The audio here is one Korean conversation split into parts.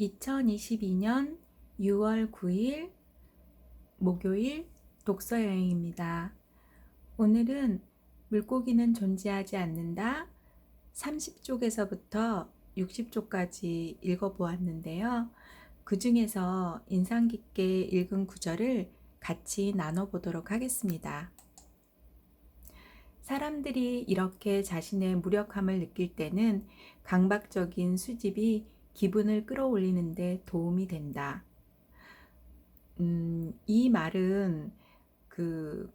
2022년 6월 9일 목요일 독서여행입니다. 오늘은 물고기는 존재하지 않는다 30쪽에서부터 60쪽까지 읽어보았는데요. 그 중에서 인상 깊게 읽은 구절을 같이 나눠보도록 하겠습니다. 사람들이 이렇게 자신의 무력함을 느낄 때는 강박적인 수집이 기분을 끌어올리는 데 도움이 된다. 이 말은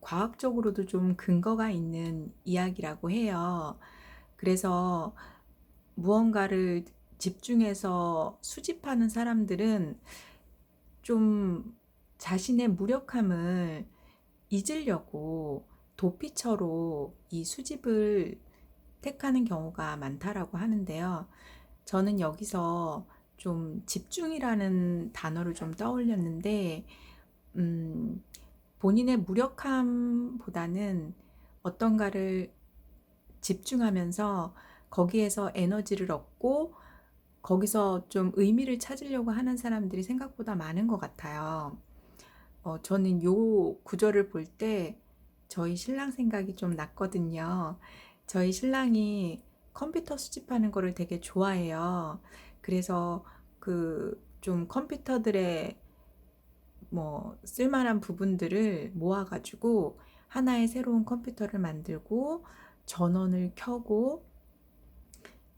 과학적으로도 좀 근거가 있는 이야기라고 해요. 그래서 무언가를 집중해서 수집하는 사람들은 좀 자신의 무력함을 잊으려고 도피처로 이 수집을 택하는 경우가 많다라고 하는데요. 저는 여기서 좀 집중이라는 단어를 좀 떠올렸는데, 본인의 무력함보다는 어떤가를 집중하면서 거기에서 에너지를 얻고 거기서 좀 의미를 찾으려고 하는 사람들이 생각보다 많은 것 같아요. 저는 요 구절을 볼 때 저희 신랑 생각이 좀 났거든요. 저희 신랑이 컴퓨터 수집하는 거를 되게 좋아해요. 그래서 좀 컴퓨터들의 쓸만한 부분들을 모아가지고 하나의 새로운 컴퓨터를 만들고 전원을 켜고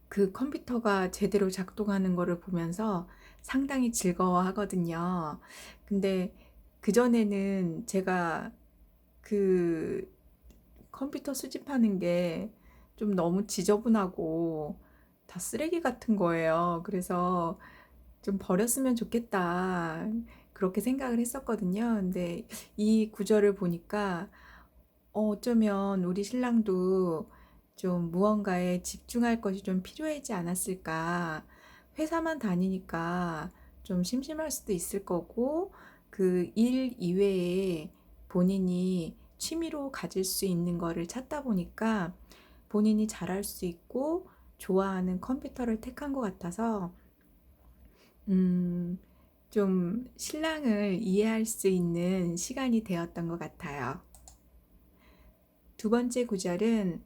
그 컴퓨터가 제대로 작동하는 거를 보면서 상당히 즐거워하거든요. 근데 그전에는 제가 그 컴퓨터 수집하는 게 좀 너무 지저분하고 다 쓰레기 같은 거예요. 그래서 좀 버렸으면 좋겠다. 그렇게 생각을 했었거든요. 근데 이 구절을 보니까 어쩌면 우리 신랑도 좀 무언가에 집중할 것이 좀 필요하지 않았을까. 회사만 다니니까 좀 심심할 수도 있을 거고, 그 일 이외에 본인이 취미로 가질 수 있는 거를 찾다 보니까 본인이 잘할 수 있고 좋아하는 컴퓨터를 택한 것 같아서, 음, 좀 신랑을 이해할 수 있는 시간이 되었던 것 같아요. 두 번째 구절은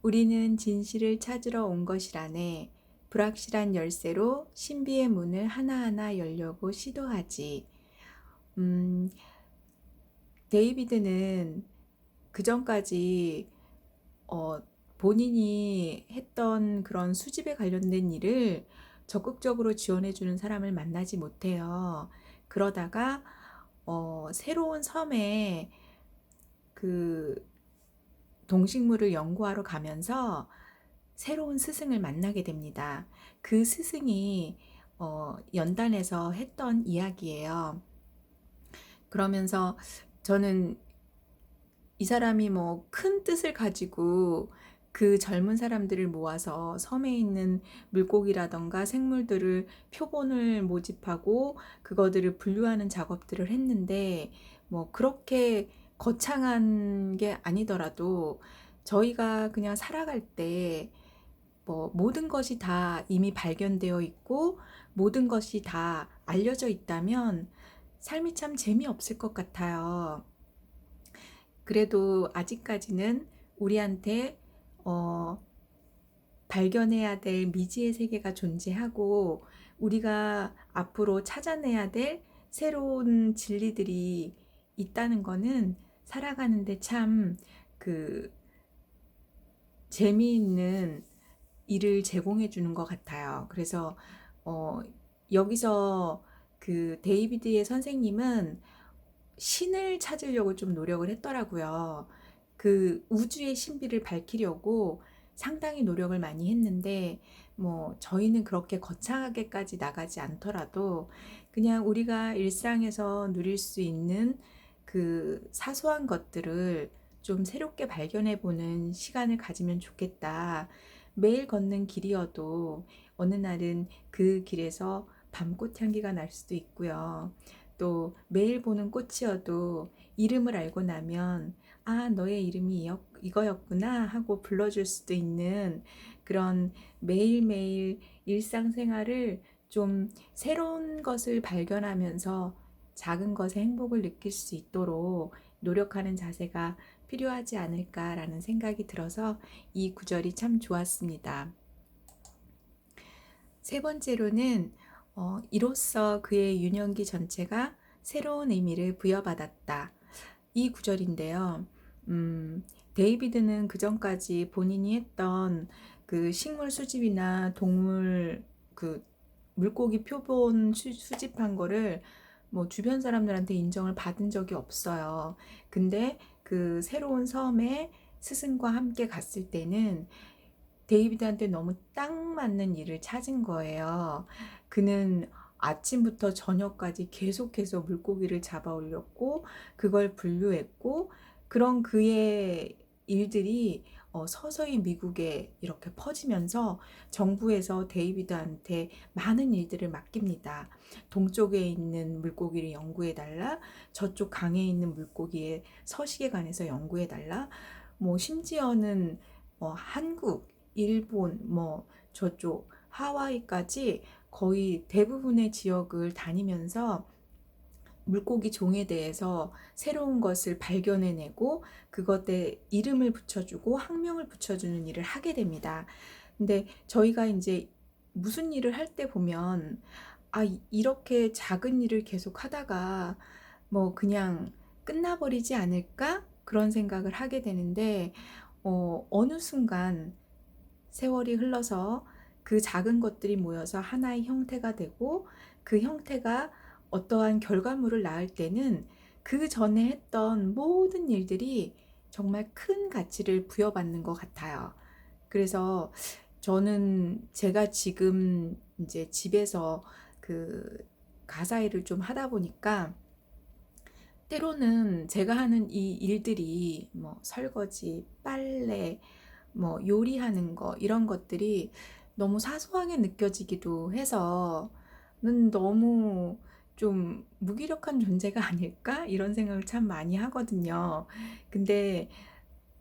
우리는 진실을 찾으러 온 것이라네 불확실한 열쇠로 신비의 문을 하나하나 열려고 시도하지. 음, 데이비드는 그 전까지 본인이 했던 그런 수집에 관련된 일을 적극적으로 지원해주는 사람을 만나지 못해요. 그러다가 새로운 섬에 그 동식물을 연구하러 가면서 새로운 스승을 만나게 됩니다. 그 스승이 연단에서 했던 이야기예요. 그러면서 저는 이 사람이 큰 뜻을 가지고 그 젊은 사람들을 모아서 섬에 있는 물고기라던가 생물들을 표본을 모집하고 그거들을 분류하는 작업들을 했는데 그렇게 거창한 게 아니더라도 저희가 그냥 살아갈 때 모든 것이 다 이미 발견되어 있고 모든 것이 다 알려져 있다면 삶이 참 재미없을 것 같아요. 그래도 아직까지는 우리한테 발견해야 될 미지의 세계가 존재하고 우리가 앞으로 찾아내야 될 새로운 진리들이 있다는 거는 살아가는데 참 재미있는 일을 제공해 주는 것 같아요. 그래서 어, 여기서 데이비드의 선생님은 신을 찾으려고 좀 노력을 했더라고요. 그 우주의 신비를 밝히려고 상당히 노력을 많이 했는데, 저희는 그렇게 거창하게까지 나가지 않더라도, 그냥 우리가 일상에서 누릴 수 있는 그 사소한 것들을 좀 새롭게 발견해 보는 시간을 가지면 좋겠다. 매일 걷는 길이어도 어느 날은 그 길에서 밤꽃 향기가 날 수도 있고요. 또 매일 보는 꽃이어도 이름을 알고 나면 아, 너의 이름이 이거였구나 하고 불러줄 수도 있는 그런 매일매일 일상생활을 좀 새로운 것을 발견하면서 작은 것의 행복을 느낄 수 있도록 노력하는 자세가 필요하지 않을까라는 생각이 들어서 이 구절이 참 좋았습니다. 세 번째로는 이로써 그의 유년기 전체가 새로운 의미를 부여받았다. 이 구절인데요. 데이비드는 그전까지 본인이 했던 그 식물 수집이나 동물 그 물고기 표본 수집한 거를 뭐 주변 사람들한테 인정을 받은 적이 없어요. 근데 그 새로운 섬에 스승과 함께 갔을 때는 데이비드한테 너무 딱 맞는 일을 찾은 거예요. 그는 아침부터 저녁까지 계속해서 물고기를 잡아 올렸고 그걸 분류했고 그런 그의 일들이 서서히 미국에 이렇게 퍼지면서 정부에서 데이비드한테 많은 일들을 맡깁니다. 동쪽에 있는 물고기를 연구해달라, 저쪽 강에 있는 물고기의 서식에 관해서 연구해달라, 뭐 심지어는 한국, 일본, 뭐 저쪽 하와이까지 거의 대부분의 지역을 다니면서 물고기 종에 대해서 새로운 것을 발견해내고 그것에 이름을 붙여주고 학명을 붙여주는 일을 하게 됩니다. 근데 저희가 이제 무슨 일을 할 때 보면 이렇게 작은 일을 계속 하다가 뭐 그냥 끝나버리지 않을까? 그런 생각을 하게 되는데 어느 순간 세월이 흘러서 그 작은 것들이 모여서 하나의 형태가 되고 그 형태가 어떠한 결과물을 낳을 때는 그 전에 했던 모든 일들이 정말 큰 가치를 부여받는 것 같아요. 그래서 저는 제가 지금 이제 집에서 그 가사 일을 좀 하다 보니까 때로는 제가 하는 이 일들이 뭐 설거지, 빨래, 뭐 요리하는 거 이런 것들이 너무 사소하게 느껴지기도 해서는 너무 좀 무기력한 존재가 아닐까? 이런 생각을 참 많이 하거든요. 근데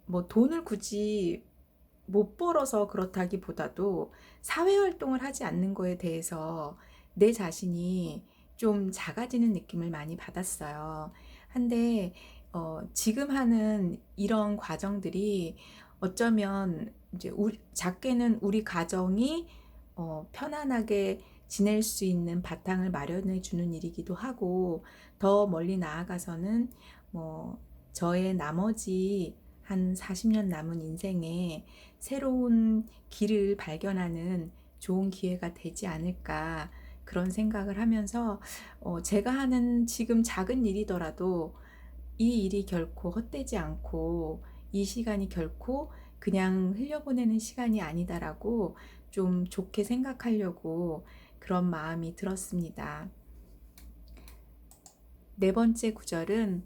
뭐 돈을 굳이 못 벌어서 그렇다기보다도 사회 활동을 하지 않는 거에 대해서 내 자신이 좀 작아지는 느낌을 많이 받았어요. 한데 지금 하는 이런 과정들이 어쩌면 이제 작게는 우리 가정이 편안하게 지낼 수 있는 바탕을 마련해 주는 일이기도 하고 더 멀리 나아가서는 뭐 저의 나머지 한 40년 남은 인생에 새로운 길을 발견하는 좋은 기회가 되지 않을까 그런 생각을 하면서 제가 하는 지금 작은 일이더라도 이 일이 결코 헛되지 않고 이 시간이 결코 그냥 흘려보내는 시간이 아니다라고 좀 좋게 생각하려고 그런 마음이 들었습니다. 네 번째 구절은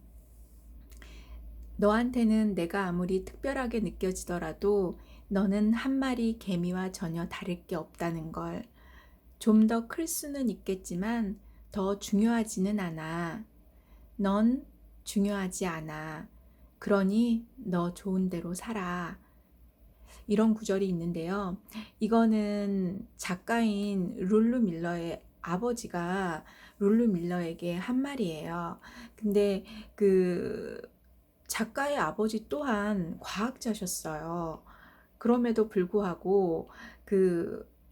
너한테는 내가 아무리 특별하게 느껴지더라도 너는 한 마리 개미와 전혀 다를 게 없다는 걸. 좀 더 클 수는 있겠지만 더 중요하지는 않아. 넌 중요하지 않아. 그러니 너 좋은 대로 살아. 이런 구절이 있는데요. 이거는 작가인 룰루 밀러의 아버지가 룰루 밀러에게 한 말이에요. 근데 그 작가의 아버지 또한 과학자셨어요. 그럼에도 불구하고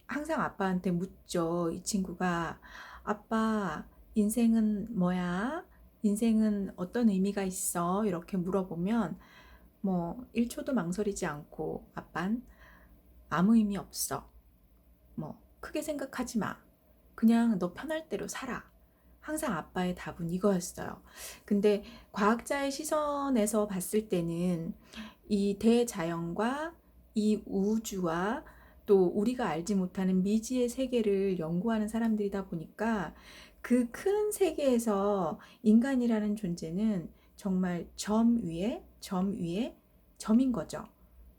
항상 아빠한테 묻죠. 이 친구가 아빠, 인생은 뭐야? 인생은 어떤 의미가 있어? 이렇게 물어보면 뭐 1초도 망설이지 않고 아빤 아무 의미 없어. 뭐 크게 생각하지 마. 그냥 너 편할 대로 살아. 항상 아빠의 답은 이거였어요. 근데 과학자의 시선에서 봤을 때는 이 대자연과 이 우주와 또 우리가 알지 못하는 미지의 세계를 연구하는 사람들이다 보니까 그 큰 세계에서 인간이라는 존재는 정말 점 위에 점인 거죠.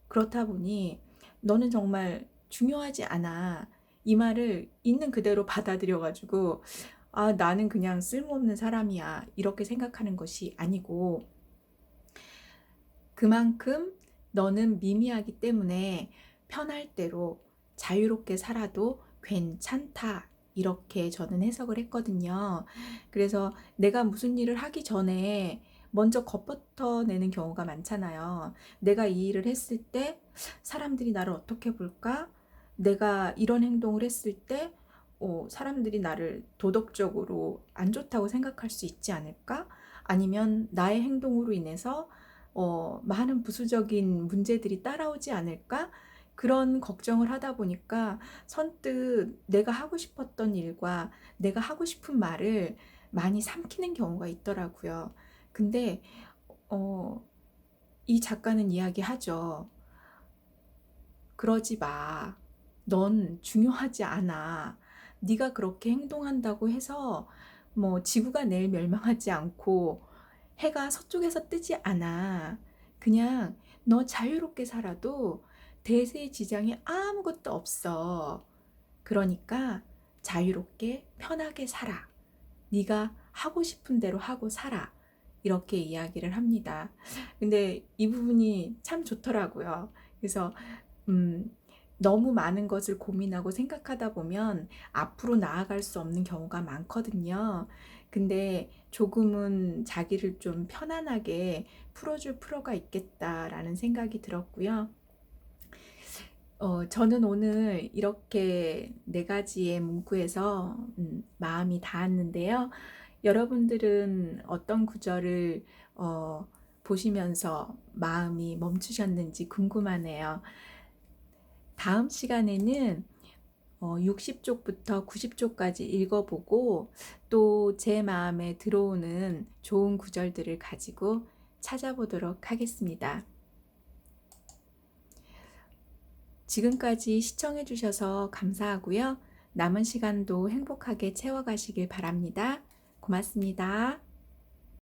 그렇다 보니 너는 정말 중요하지 않아. 이 말을 있는 그대로 받아들여가지고 나는 그냥 쓸모없는 사람이야. 이렇게 생각하는 것이 아니고 그만큼 너는 미미하기 때문에 편할 대로 자유롭게 살아도 괜찮다. 이렇게 저는 해석을 했거든요. 그래서 내가 무슨 일을 하기 전에 먼저 겁부터 내는 경우가 많잖아요. 내가 이 일을 했을 때 사람들이 나를 어떻게 볼까? 내가 이런 행동을 했을 때 사람들이 나를 도덕적으로 안 좋다고 생각할 수 있지 않을까? 아니면 나의 행동으로 인해서 많은 부수적인 문제들이 따라오지 않을까? 그런 걱정을 하다 보니까 선뜻 내가 하고 싶었던 일과 내가 하고 싶은 말을 많이 삼키는 경우가 있더라고요. 근데 어, 이 작가는 이야기하죠. 그러지 마. 넌 중요하지 않아. 네가 그렇게 행동한다고 해서 뭐 지구가 내일 멸망하지 않고 해가 서쪽에서 뜨지 않아. 그냥 너 자유롭게 살아도 대세의 지장이 아무것도 없어. 그러니까 자유롭게 편하게 살아. 네가 하고 싶은 대로 하고 살아. 이렇게 이야기를 합니다. 근데 이 부분이 참 좋더라고요. 그래서 음, 너무 많은 것을 고민하고 생각하다 보면 앞으로 나아갈 수 없는 경우가 많거든요. 근데 조금은 자기를 좀 편안하게 풀어줄 필요가 있겠다라는 생각이 들었고요. 저는 오늘 이렇게 네 가지의 문구에서 마음이 닿았는데요. 여러분들은 어떤 구절을 어, 보시면서 마음이 멈추셨는지 궁금하네요. 다음 시간에는 60쪽부터 90쪽까지 읽어보고 또 제 마음에 들어오는 좋은 구절들을 가지고 찾아보도록 하겠습니다. 지금까지 시청해주셔서 감사하고요. 남은 시간도 행복하게 채워가시길 바랍니다. 고맙습니다.